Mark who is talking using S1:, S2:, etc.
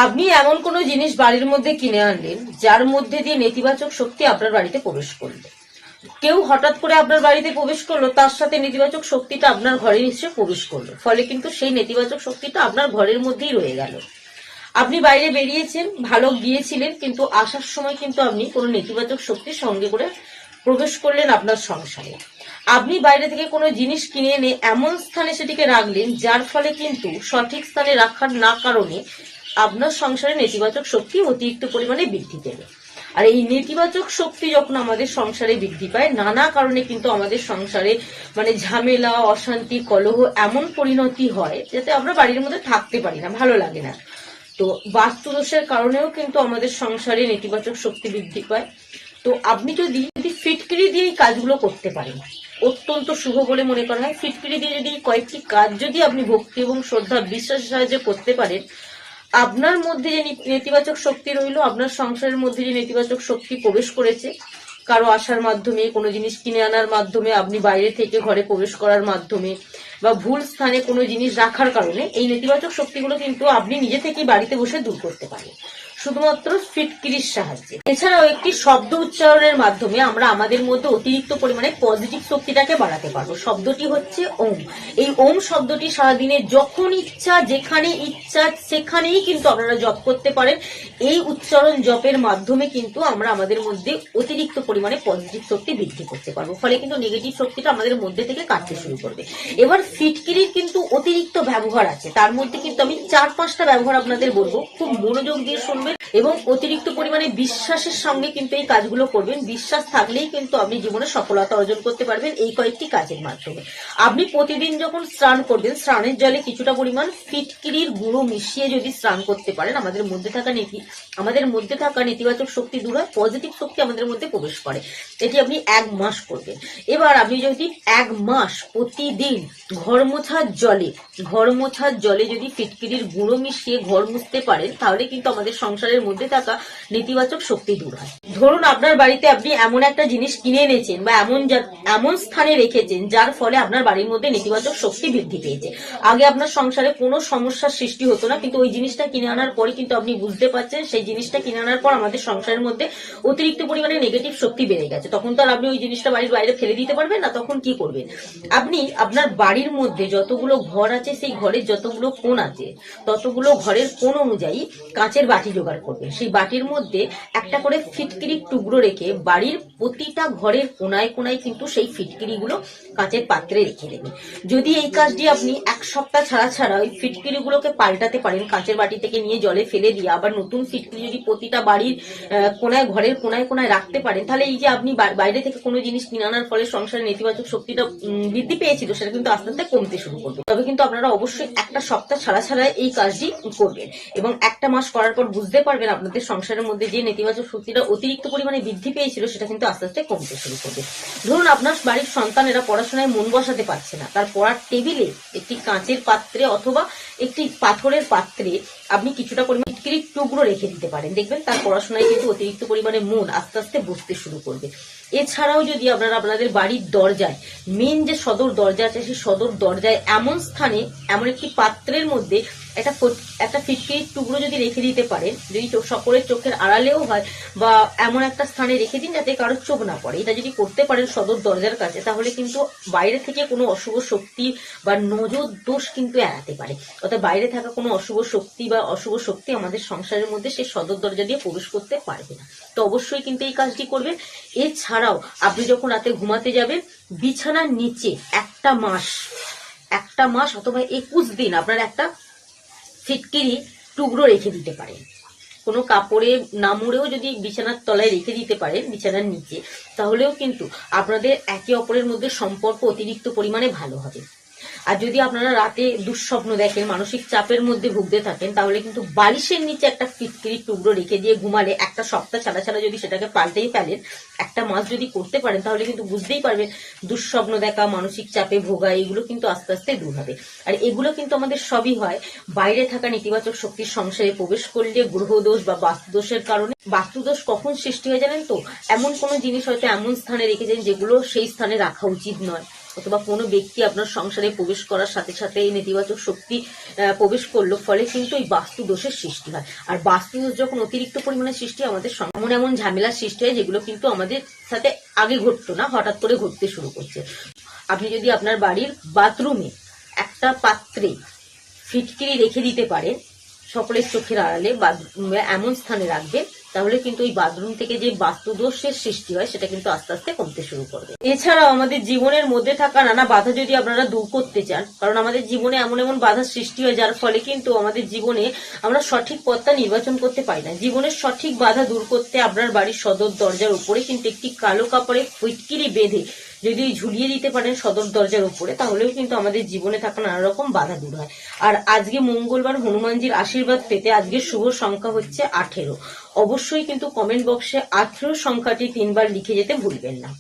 S1: আপনি এমন কোনো জিনিস বাড়ির মধ্যে কিনে আনলেন যার মধ্যে দিয়ে নেতিবাচক শক্তি আপনার বাড়িতে প্রবেশ করলো। কেউ হঠাৎ করে আপনার বাড়িতে প্রবেশ করলো, তার সাথে নেতিবাচক শক্তিটা আপনার ঘরে নিশ্চয়ই প্রবেশ করলো, ফলে কিন্তু সেই নেতিবাচক শক্তিটা আপনার ঘরের মধ্যেই রয়ে গেল। আপনি বাইরে বেরিয়েছেন, ভালো গিয়েছিলেন, কিন্তু আসার সময় কিন্তু আপনি কোনো নেতিবাচক শক্তি সঙ্গে করে প্রবেশ করলেন আপনার সংসারে। আপনি বাইরে থেকে কোনো জিনিস কিনে এনে এমন স্থানে সেটিকে রাখলেন যার ফলে কিন্তু সঠিক স্থানে রাখার না কারণে আপনার সংসারে নেতিবাচক শক্তি অতিরিক্ত পরিমাণে বৃদ্ধি পেল। আর এই নেতিবাচক শক্তি যখন আমাদের সংসারে বৃদ্ধি পায়, নানা কারণে কিন্তু আমাদের সংসারে ঝামেলা, অশান্তি, কলহ এমন পরিণতি হয় যাতে আমরা বাড়ির মধ্যে থাকতে পারি না, ভালো লাগে না। তো বাস্তুদোষের কারণেও কিন্তু আমাদের সংসারে নেতিবাচক শক্তি বৃদ্ধি পায়। তো আপনি যদি ফিটকিরি দিয়ে এই কাজগুলো করতে পারেন, অত্যন্ত শুভ বলে মনে করা হয়। ফিটকিরি দিয়ে যদি কয়েকটি কাজ যদি আপনি ভক্তি এবং শ্রদ্ধা, বিশ্বাসের সাহায্যে করতে পারেন, আপনার মধ্যে যে নেতিবাচক শক্তি রইল, আপনার সংসারের মধ্যে যে নেতিবাচক শক্তি প্রবেশ করেছে, কারো আসার মাধ্যমে, কোনো জিনিস কিনে আনার মাধ্যমে, আপনি বাইরে থেকে ঘরে প্রবেশ করার মাধ্যমে, বা ভুল স্থানে কোনো জিনিস রাখার কারণে এই নেতিবাচক শক্তিগুলো কিন্তু আপনি নিজে থেকেই বাড়িতে বসে দূর করতে পারেন, শুধুমাত্র ফিটকিরির সাহায্যে। এছাড়াও একটি শব্দ উচ্চারণের মাধ্যমে আমরা আমাদের মধ্যে অতিরিক্ত পরিমাণে পজিটিভ শক্তিটাকে বাড়াতে পারবো। শব্দটি হচ্ছে ওম। এই ওম শব্দটি সারাদিনে যখন ইচ্ছা, যেখানে ইচ্ছা, সেখানেই কিন্তু আপনারা জপ করতে পারেন। এই উচ্চারণ জপের মাধ্যমে কিন্তু আমরা আমাদের মধ্যে অতিরিক্ত পরিমাণে পজিটিভ শক্তি বৃদ্ধি করতে পারবো, ফলে কিন্তু নেগেটিভ শক্তিটা আমাদের মধ্যে থেকে কাটতে শুরু করবে। এবার ফিটকিরির কিন্তু অতিরিক্ত ব্যবহার আছে, তার মধ্যে কিন্তু আমি 4-5টা ব্যবহার আপনাদের বলবো, খুব মনোযোগ দিয়ে শুনবেন এবং অতিরিক্ত পরিমাণে বিশ্বাসের সঙ্গে কিন্তু এই কাজগুলো করবেন। বিশ্বাস থাকলেই কিন্তু আপনি জীবনে সফলতা অর্জন করতে পারবেন এই কয়েকটি কাজের মাধ্যমে। আপনি প্রতিদিন যখন স্নান করবেন, স্নানের জলে কিছুটা পরিমাণ ফিটকিরির গুঁড়ো মিশিয়ে যদি স্নান করতে পারেন, আমাদের মধ্যে থাকা নেতিবাচক শক্তি দূর হয়, পজিটিভ শক্তি আমাদের মধ্যে প্রবেশ করে। এটি আপনি 1 মাস করবেন। এবার আপনি যদি 1 মাস প্রতিদিন ঘর মোছার জলে যদি ফিটকিরির গুঁড়ো মিশিয়ে ঘর মুছতে পারেন, তাহলে কিন্তু আমাদের সংসারের মধ্যে থাকা নেতিবাচক শক্তি দূর হয়। ধরুন আপনার বাড়িতে আপনি এমন একটা জিনিস কিনে এনেছেন বা এমন স্থানে রেখেছেন যার ফলে আপনার বাড়ির মধ্যে নেতিবাচক শক্তি বৃদ্ধি পেয়েছে। আগে আপনার সংসারে কোনো সমস্যার সৃষ্টি হতো না, কিন্তু ওই জিনিসটা কিনে আনার পরে কিন্তু আপনি বুঝতে পারছেন সেই জিনিসটা কিনে আনার পর আমাদের সংসারের মধ্যে অতিরিক্ত পরিমাণে নেগেটিভ শক্তি বেড়ে গেছে। তখন তো আর আপনি ওই জিনিসটা বাড়ির বাইরে ফেলে দিতে পারবেন না। তখন কি করবেন? আপনি আপনার বাড়ির মধ্যে যতগুলো ঘর আছে, সেই ঘরের যতগুলো কোণ আছে, ততগুলো ঘরের কোণ অনুযায়ী কাঁচের বাটি জোগাড় করবেন। সেই বাটির মধ্যে একটা করে ফিটকিরির টুকরো রেখে বাড়ির প্রতিটা ঘরের কোনায় কোনায় কিন্তু সেই ফিটকিরিগুলো কাঁচের পাত্রে রেখে দেবেন। যদি এই কাজটি আপনি 1 সপ্তাহ ছাড়া ওই ফিটকিরিগুলোকে পাল্টাতে পারেন, কাঁচের বাটি থেকে নিয়ে জলে ফেলে দিয়ে আবার নতুন ফিটকিরি যদি প্রতিটা বাড়ির কোনায়, ঘরের কোনায় কোনায় রাখতে পারেন, তাহলে এই যে আপনি বাইরে থেকে কোনো জিনিস কিনে আনার ফলে সংসারের নেতিবাচক শক্তিটা বৃদ্ধি পেয়েছিল, সেটা কিন্তু আস্তে আস্তে কমতে শুরু করবে। তবে কিন্তু আপনারা অবশ্যই 1 সপ্তাহ ছাড়া এই কাজটি করবেন এবং 1 মাস করার পর বুঝতে পারবেন আপনাদের সংসারের মধ্যে যে নেতিবাচক শক্তিটা অতিরিক্ত পরিমাণে বৃদ্ধি পেয়েছিল, সেটা কিন্তু আস্তে আস্তে কমতে শুরু করবে। ধরুন আপনার বাড়ির সন্তানেরা পড়াশোনায় মন বসাতে পারছে না, তার পড়ার টেবিলে একটি কাঁচের পাত্রে অথবা একটি পাথরের পাত্রে আপনি কিছুটা পরিমাণ ফিটকিরির টুকরো রেখে দিতে পারেন। দেখবেন তার পড়াশোনায় কিন্তু অতিরিক্ত পরিমাণে মন আস্তে আস্তে বসতে শুরু করবে। এছাড়াও যদি আপনারা আপনাদের বাড়ির দরজায়, মেন যে সদর দরজা আছে, সেই সদর দরজায় এমন স্থানে, এমন একটি পাত্রের মধ্যে একটা ফিটকিরির টুকরো যদি রেখে দিতে পারেন, যদি সকলের চোখের আড়ালেও হয়, বা এমন একটা স্থানে রেখে দিন যাতে কারোর চোখ না পড়ে, এটা যদি করতে পারেন সদর দরজার কাছে, তাহলে কিন্তু বাইরে থেকে কোনো অশুভ শক্তি বা নজর দোষ কিন্তু এড়াতে পারে। অর্থাৎ বাইরে থাকা কোনো অশুভ শক্তি আমাদের সংসারের মধ্যে সেই সদর দরজা দিয়ে প্রবেশ করতে পারবে না। তো অবশ্যই কিন্তু এই কাজটি করবেন। এছাড়াও আপনি যখন রাতে ঘুমাতে যাবেন, বিছানার নিচে 1 মাস অথবা 21 দিন আপনার একটা ফিটকিরি টুকরো রেখে দিতে পারেন। কোনো কাপড়ে না মুড়েও যদি বিছানার তলায় রেখে দিতে পারেন, বিছানার নিচে, তাহলেও কিন্তু আপনাদের একে অপরের মধ্যে সম্পর্ক অতিরিক্ত পরিমাণে ভালো হবে। আর যদি আপনারা রাতে দুঃস্বপ্ন দেখেন, মানসিক চাপের মধ্যে ভুগতে থাকেন, তাহলে কিন্তু বালিশের নিচে একটা ফিটকিরির টুকরো রেখে দিয়ে ঘুমালে 1 সপ্তাহ ছাড়া যদি সেটাকে পাল্টেই ফেলেন, 1 মাস যদি করতে পারেন, তাহলে কিন্তু বুঝতেই পারবেন দুঃস্বপ্ন দেখা, মানসিক চাপে ভোগা, এগুলো কিন্তু আস্তে আস্তে দূর হবে। আর এগুলো কিন্তু আমাদের সবই হয় বাইরে থাকা নেতিবাচক শক্তির সংসারে প্রবেশ করলে, গ্রহদোষ বা বাস্তুদোষের কারণে। বাস্তুদোষ কখন সৃষ্টি হয় জানেন তো? এমন কোনো জিনিস হয়তো এমন স্থানে রেখেছেন যেগুলো সেই স্থানে রাখা উচিত নয়, অথবা কোনো ব্যক্তি আপনার সংসারে প্রবেশ করার সাথে সাথে এই নেতিবাচক শক্তি প্রবেশ করলো, ফলে কিন্তু এই বাস্তু দোষের সৃষ্টি হয়। আর বাস্তু দোষ যখন অতিরিক্ত পরিমাণে সৃষ্টি হয়, আমাদের এমন এমন ঝামেলার সৃষ্টি হয় যেগুলো কিন্তু আমাদের সাথে আগে ঘটতো না, হঠাৎ করে ঘটতে শুরু করছে। আপনি যদি আপনার বাড়ির বাথরুমে একটা পাত্রে ফিটকিরি রেখে দিতে পারেন, সকলের চোখের আড়ালে বা এমন স্থানে রাখবেন, তাহলে কিন্তু ওই বাথরুম থেকে যে বাস্তুদোষের সৃষ্টি হয় সেটা কিন্তু আস্তে আস্তে কমতে শুরু করবে। এছাড়াও আমাদের জীবনের মধ্যে থাকা নানা বাধা যদি আপনারা দূর করতে চান, কারণ আমাদের জীবনে এমন এমন বাধার সৃষ্টি হয় যার ফলে কিন্তু আমাদের জীবনে আমরা সঠিক পথটা নির্বাচন করতে পারি না। জীবনের সঠিক বাধা দূর করতে আপনার বাড়ির সদর দরজার উপরে কিন্তু একটি কালো কাপড়ে ফিটকিরি বেঁধে যদি ঝুলিয়ে দিতে পারেন সদর দরজার উপরে, তাহলেও কিন্তু আমাদের জীবনে থাকা নানা রকম বাধা দূর হয়। আর আজকে মঙ্গলবার, হনুমানজির আশীর্বাদ পেতে আজকে শুভ সংখ্যা হচ্ছে 18। অবশ্যই কিন্তু কমেন্ট বক্সে 18 সংখ্যাটি 3 বার লিখে যেতে ভুলবেন না।